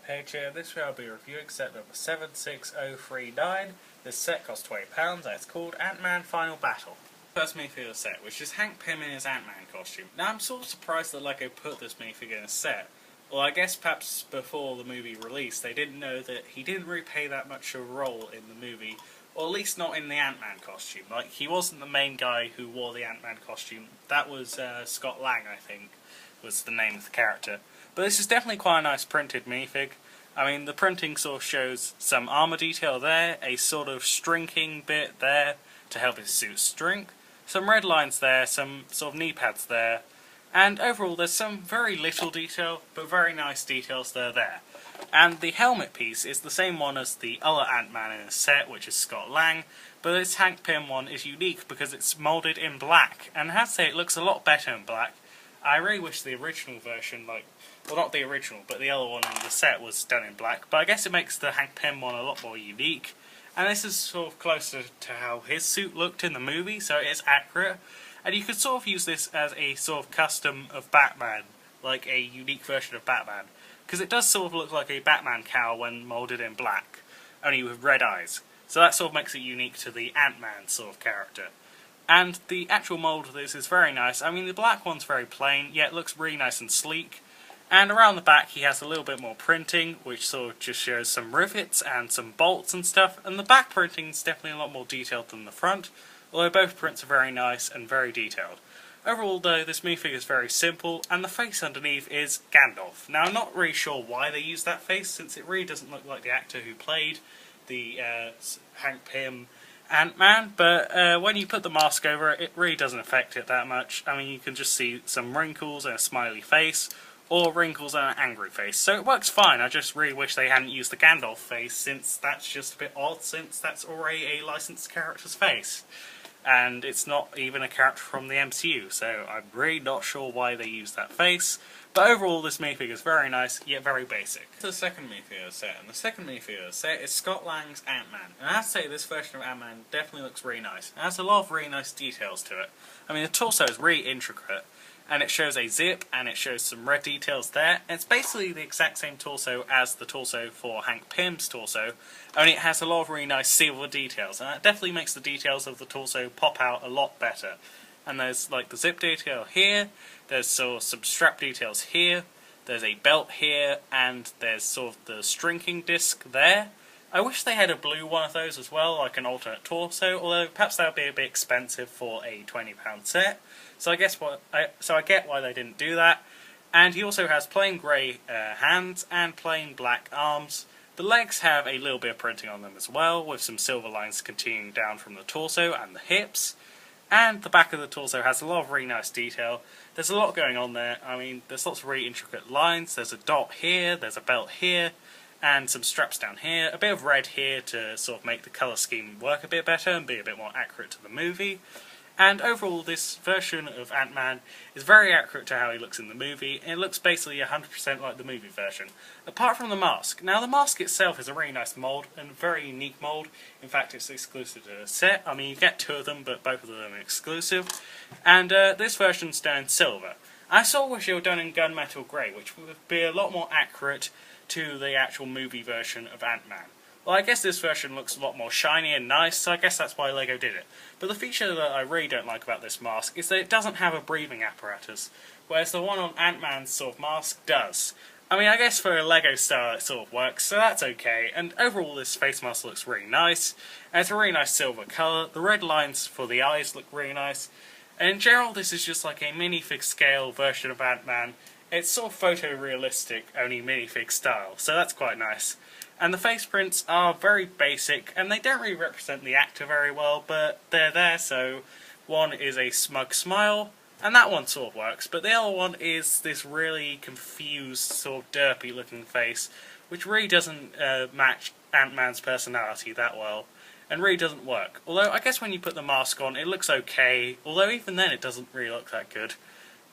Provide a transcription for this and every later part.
Page here. This video I'll be reviewing set number 76039. This set costs £20 and it's called Ant-Man Final Battle. First minifigure set, which is Hank Pym in his Ant-Man costume. Now I'm sort of surprised that LEGO put this minifigure in a set. Well, I guess perhaps before the movie released they didn't know that he didn't really play that much of a role in the movie, or at least not in the Ant-Man costume. Like, he wasn't the main guy who wore the Ant-Man costume. That was Scott Lang, I think, was the name of the character. But this is definitely quite a nice printed minifig. I mean, the printing sort of shows some armour detail there, a sort of strinking bit there to help his suit shrink, some red lines there, some sort of knee pads there, and overall there's some very little detail, but very nice details there. And the helmet piece is the same one as the other Ant-Man in the set, which is Scott Lang, but this Hank Pym one is unique because it's moulded in black, and I have to say it looks a lot better in black. I really wish the original version, well, not the original, but the other one in the set was done in black, but I guess it makes the Hank Pym one a lot more unique, and this is sort of closer to how his suit looked in the movie, so it is accurate, and you could sort of use this as a sort of custom of Batman, like a unique version of Batman, because it does sort of look like a Batman cowl when moulded in black, only with red eyes, so that sort of makes it unique to the Ant-Man sort of character. And the actual mould of this is very nice. I mean, the black one's very plain, yet it looks really nice and sleek. And around the back he has a little bit more printing, which sort of just shows some rivets and some bolts and stuff. And the back printing is definitely a lot more detailed than the front, although both prints are very nice and very detailed. Overall though, this minifigure is very simple, and the face underneath is Gandalf. Now I'm not really sure why they used that face, since it really doesn't look like the actor who played the Hank Pym Ant-Man, but when you put the mask over it, it really doesn't affect it that much. I mean, you can just see some wrinkles and a smiley face, or wrinkles and an angry face, so it works fine. I just really wish they hadn't used the Gandalf face, since that's just a bit odd, since that's already a licensed character's face. And it's not even a character from the MCU, so I'm really not sure why they used that face. But overall, this minifigure is very nice, yet very basic. The second minifigure set, and the second minifigure set is Scott Lang's Ant-Man. And I have to say, this version of Ant-Man definitely looks really nice. It has a lot of really nice details to it. I mean, the torso is really intricate, and it shows a zip, and it shows some red details there. And it's basically the exact same torso as the torso for Hank Pym's torso, only it has a lot of really nice silver details, and that definitely makes the details of the torso pop out a lot better. And there's like the zip detail here, there's sort of some strap details here, there's a belt here, and there's sort of the strinking disc there. I wish they had a blue one of those as well, like an alternate torso, although perhaps that would be a bit expensive for a £20 set. So I get why they didn't do that. And he also has plain grey hands and plain black arms. The legs have a little bit of printing on them as well, with some silver lines continuing down from the torso and the hips. And the back of the torso has a lot of really nice detail. There's a lot going on there. I mean, there's lots of really intricate lines. There's a dot here, there's a belt here, and some straps down here. A bit of red here to sort of make the colour scheme work a bit better and be a bit more accurate to the movie. And overall, this version of Ant-Man is very accurate to how he looks in the movie, and it looks basically 100% like the movie version, apart from the mask. Now, the mask itself is a really nice mould, and a very unique mould. In fact, it's exclusive to the set. I mean, you get two of them, but both of them are exclusive. And this version's done in silver. I sort of wish it were done in gunmetal grey, which would be a lot more accurate to the actual movie version of Ant-Man. Well, I guess this version looks a lot more shiny and nice, so I guess that's why LEGO did it. But the feature that I really don't like about this mask is that it doesn't have a breathing apparatus, whereas the one on Ant-Man's sort of mask does. I mean, I guess for a LEGO style it sort of works, so that's okay, and overall this face mask looks really nice, and it's a really nice silver colour. The red lines for the eyes look really nice, and in general this is just like a minifig scale version of Ant-Man. It's sort of photorealistic, only minifig style, so that's quite nice. And the face prints are very basic, and they don't really represent the actor very well, but they're there, so one is a smug smile, and that one sort of works, but the other one is this really confused, sort of derpy looking face, which really doesn't match Ant-Man's personality that well, and really doesn't work. Although, I guess when you put the mask on, it looks okay, although even then it doesn't really look that good.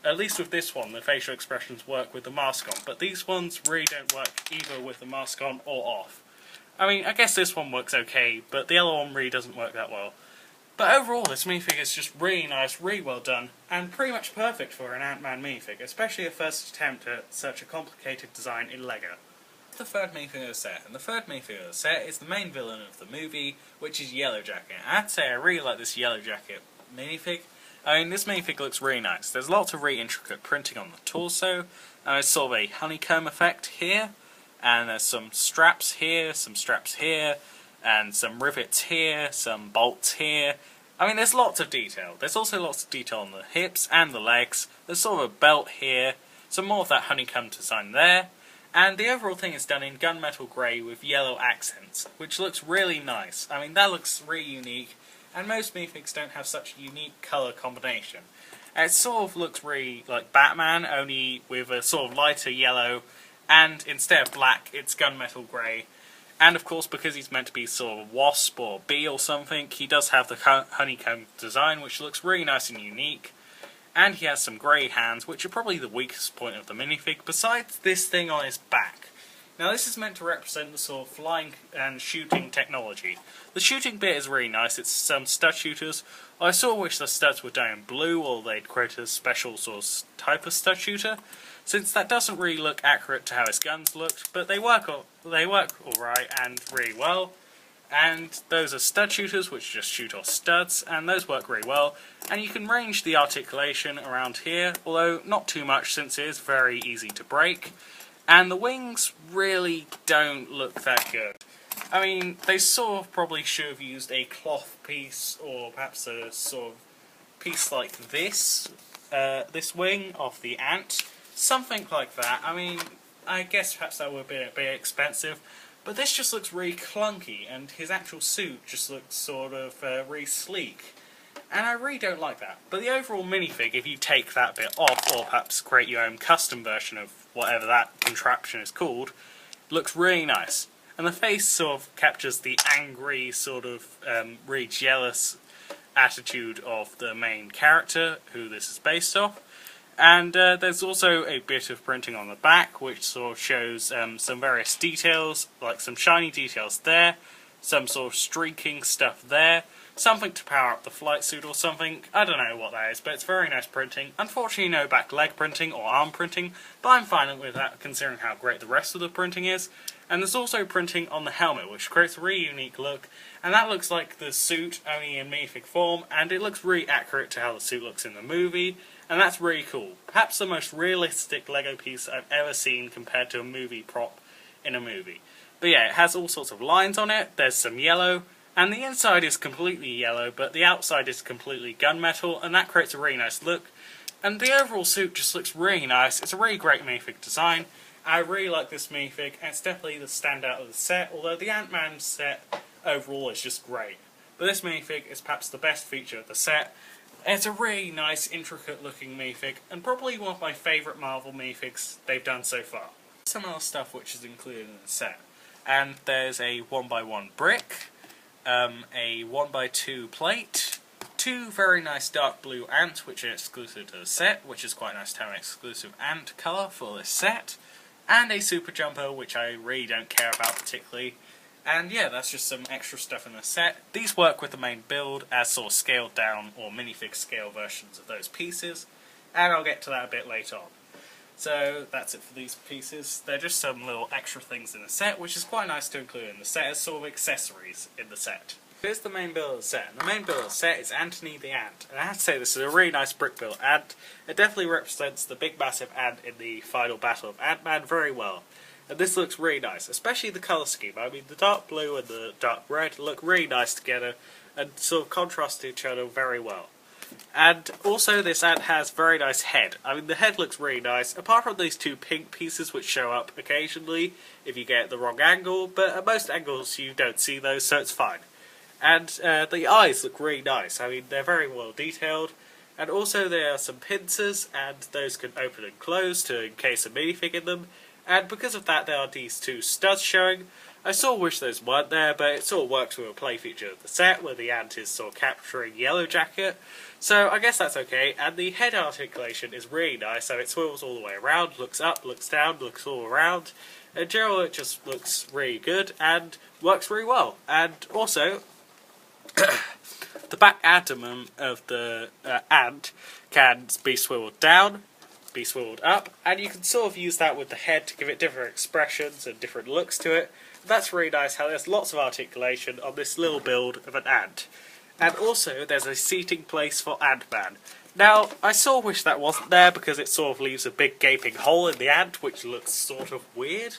At least with this one, the facial expressions work with the mask on, but these ones really don't work either with the mask on or off. I mean, I guess this one works okay, but the other one really doesn't work that well. But overall, this minifig is just really nice, really well done, and pretty much perfect for an Ant-Man minifig, especially a first attempt at such a complicated design in LEGO. The third main figure of the set, and the third main figure of the set is the main villain of the movie, which is Yellow Jacket. I have to say I really like this Yellow Jacket minifig. I mean, this minifig looks really nice. There's lots of really intricate printing on the torso, and there's sort of a honeycomb effect here, and there's some straps here, and some rivets here, some bolts here. I mean, there's lots of detail. There's also lots of detail on the hips and the legs. There's sort of a belt here, some more of that honeycomb design there. And the overall thing is done in gunmetal grey with yellow accents, which looks really nice. I mean, that looks really unique, and most minifigs don't have such a unique colour combination. And it sort of looks really like Batman, only with a sort of lighter yellow, and instead of black, it's gunmetal grey. And of course, because he's meant to be sort of a wasp or bee or something, he does have the honeycomb design, which looks really nice and unique. And he has some grey hands, which are probably the weakest point of the minifig, besides this thing on his back. Now this is meant to represent the sort of flying and shooting technology. The shooting bit is really nice, it's some stud shooters. I sort of wish the studs were done in blue, or they'd create a special sort of type of stud shooter, since that doesn't really look accurate to how his guns looked, but they work alright and really well. And those are stud shooters, which just shoot off studs, and those work really well. And you can range the articulation around here, although not too much since it is very easy to break. And the wings really don't look that good. I mean, they sort of probably should have used a cloth piece, or perhaps a sort of piece like this, this wing of the ant. Something like that. I mean, I guess perhaps that would have been a bit expensive. But this just looks really clunky, and his actual suit just looks sort of really sleek. And I really don't like that. But the overall minifig, if you take that bit off, or perhaps create your own custom version of whatever that contraption is called, looks really nice. And the face sort of captures the angry, sort of really jealous attitude of the main character, who this is based off. And there's also a bit of printing on the back, which sort of shows some various details, like some shiny details there, some sort of streaking stuff there, something to power up the flight suit or something. I don't know what that is, but it's very nice printing. Unfortunately, no back leg printing or arm printing, but I'm fine with that considering how great the rest of the printing is. And there's also printing on the helmet, which creates a really unique look, and that looks like the suit, only in minifig form, and it looks really accurate to how the suit looks in the movie. And that's really cool. Perhaps the most realistic Lego piece I've ever seen compared to a movie prop in a movie. But yeah, it has all sorts of lines on it, there's some yellow, and the inside is completely yellow, but the outside is completely gunmetal, and that creates a really nice look. And the overall suit just looks really nice. It's a really great minifig design. I really like this minifig, and it's definitely the standout of the set, although the Ant-Man set overall is just great. But this minifig is perhaps the best feature of the set. It's a really nice, intricate looking minifig, and probably one of my favourite Marvel minifigs they've done so far. Some other stuff which is included in the set. And there's a 1x1 brick, a 1x2 plate, two very nice dark blue ants which are exclusive to the set, which is quite nice to have an exclusive ant colour for this set, and a super jumper which I really don't care about particularly. And yeah, that's just some extra stuff in the set. These work with the main build as sort of scaled down or minifig scale versions of those pieces, and I'll get to that a bit later on. So that's it for these pieces. They're just some little extra things in the set, which is quite nice to include in the set as sort of accessories in the set. Here's the main build of the set. And the main build of the set is Anthony the Ant. And I have to say, this is a really nice brick build, and it definitely represents the big massive ant in the final battle of Ant-Man very well. And this looks really nice, especially the colour scheme. I mean, the dark blue and the dark red look really nice together and sort of contrast to each other very well. And also this ant has very nice head. I mean, the head looks really nice, apart from these two pink pieces which show up occasionally if you get the wrong angle, but at most angles you don't see those, so it's fine. And the eyes look really nice. I mean, they're very well detailed. And also there are some pincers, and those can open and close to encase a minifig in them. And because of that, there are these two studs showing. I sort of wish those weren't there, but it sort of works with a play feature of the set, where the ant is sort of capturing Yellow Jacket. So I guess that's okay, and the head articulation is really nice, so it swivels all the way around, looks up, looks down, looks all around. In general, it just looks really good, and works really well. And also, the back abdomen of the ant can be swiveled down, be swiveled up, and you can sort of use that with the head to give it different expressions and different looks to it. That's really nice how there's lots of articulation on this little build of an ant. And also, there's a seating place for Ant-Man. Now, I sort of wish that wasn't there because it sort of leaves a big gaping hole in the ant, which looks sort of weird.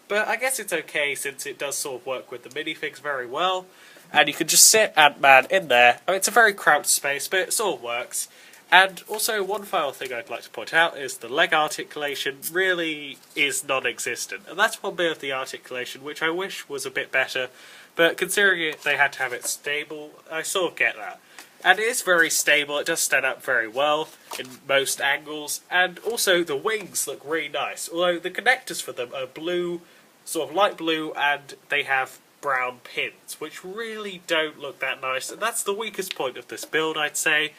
But I guess it's okay since it does sort of work with the minifigs very well. And you can just sit Ant-Man in there. I mean, it's a very cramped space, but it sort of works. And also, one final thing I'd like to point out is the leg articulation really is non-existent. And that's one bit of the articulation which I wish was a bit better. But considering they had to have it stable, I sort of get that. And it is very stable, it does stand up very well in most angles, and also the wings look really nice, although the connectors for them are blue, sort of light blue, and they have brown pins, which really don't look that nice, and that's the weakest point of this build, I'd say,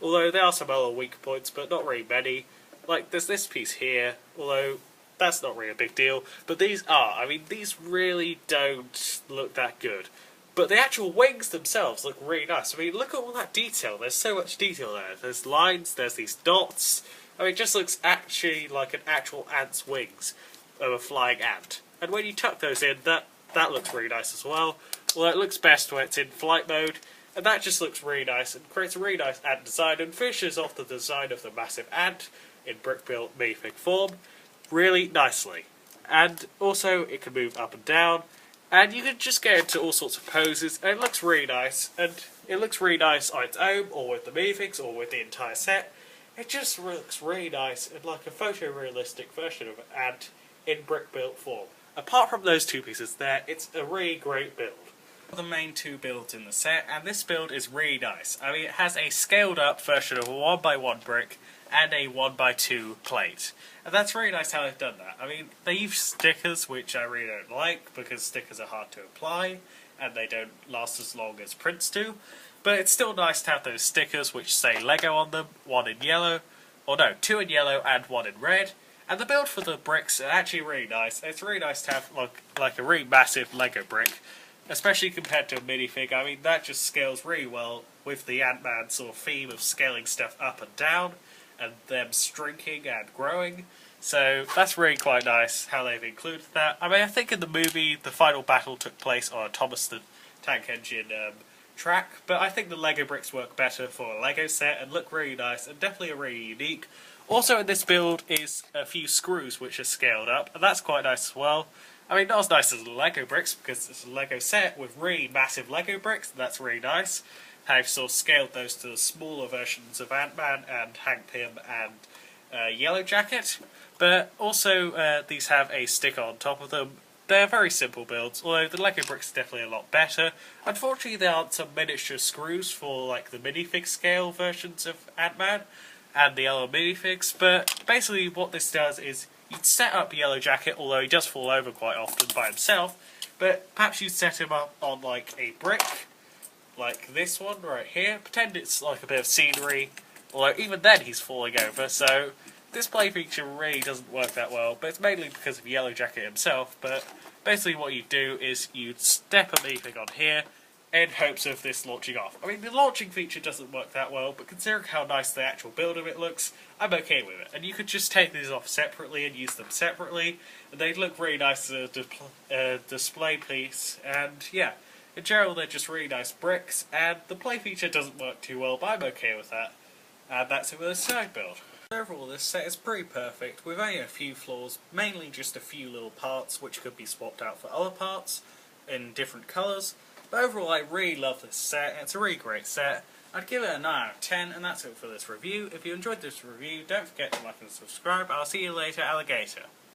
although there are some other weak points, but not really many. Like, there's this piece here, although that's not really a big deal, but these are. I mean, these really don't look that good. But the actual wings themselves look really nice. I mean, look at all that detail. There's so much detail there. There's lines, there's these dots. I mean, it just looks actually like an actual ant's wings of a flying ant. And when you tuck those in, that looks really nice as well. Although it looks best when it's in flight mode. And that just looks really nice and creates a really nice ant design and finishes off the design of the massive ant in brick-built minifig form really nicely. And also, it can move up and down. And you can just get into all sorts of poses, and it looks really nice. And it looks really nice on its own, or with the minifigs, or with the entire set. It just looks really nice in like a photorealistic version of an ant in brick-built form. Apart from those two pieces there, it's a really great build. The main two builds in the set, and this build is really nice. I mean, it has a scaled-up version of a 1x1 brick and a 1x2 plate. And that's really nice how they've done that. I mean, they use stickers, which I really don't like, because stickers are hard to apply, and they don't last as long as prints do. But it's still nice to have those stickers which say Lego on them, one in yellow, or no, two in yellow and one in red. And the build for the bricks are actually really nice. It's really nice to have like a really massive Lego brick, especially compared to a minifig. I mean, that just scales really well with the Ant-Man sort of theme of scaling stuff up and down, and them shrinking and growing. So that's really quite nice how they've included that. I mean, I think in the movie, the final battle took place on a Thomas the Tank Engine track, but I think the Lego bricks work better for a Lego set and look really nice and definitely are really unique. Also in this build is a few screws which are scaled up, and that's quite nice as well. I mean, not as nice as the Lego bricks, because it's a Lego set with really massive Lego bricks, and that's really nice. I've sort of scaled those to the smaller versions of Ant-Man and Hank Pym and Yellow Jacket. But also, these have a sticker on top of them. They're very simple builds, although the Lego bricks are definitely a lot better. Unfortunately, there aren't some miniature screws for like the minifig scale versions of Ant-Man and the other minifigs, but basically what this does is you'd set up Yellow Jacket, although he does fall over quite often by himself, but perhaps you'd set him up on like a brick, like this one right here. Pretend it's like a bit of scenery, although even then he's falling over, so this play feature really doesn't work that well, but it's mainly because of Yellow Jacket himself. But basically what you do is you'd step a minifig on here in hopes of this launching off. I mean, the launching feature doesn't work that well, but considering how nice the actual build of it looks, I'm okay with it. And you could just take these off separately and use them separately, and they'd look really nice as a display piece, and yeah. In general, they're just really nice bricks, and the play feature doesn't work too well, but I'm okay with that. And that's it with the side build. Overall, this set is pretty perfect, with only a few flaws, mainly just a few little parts which could be swapped out for other parts in different colours. But overall, I really love this set. It's a really great set. I'd give it a 9 out of 10, and that's it for this review. If you enjoyed this review, don't forget to like and subscribe. I'll see you later, alligator.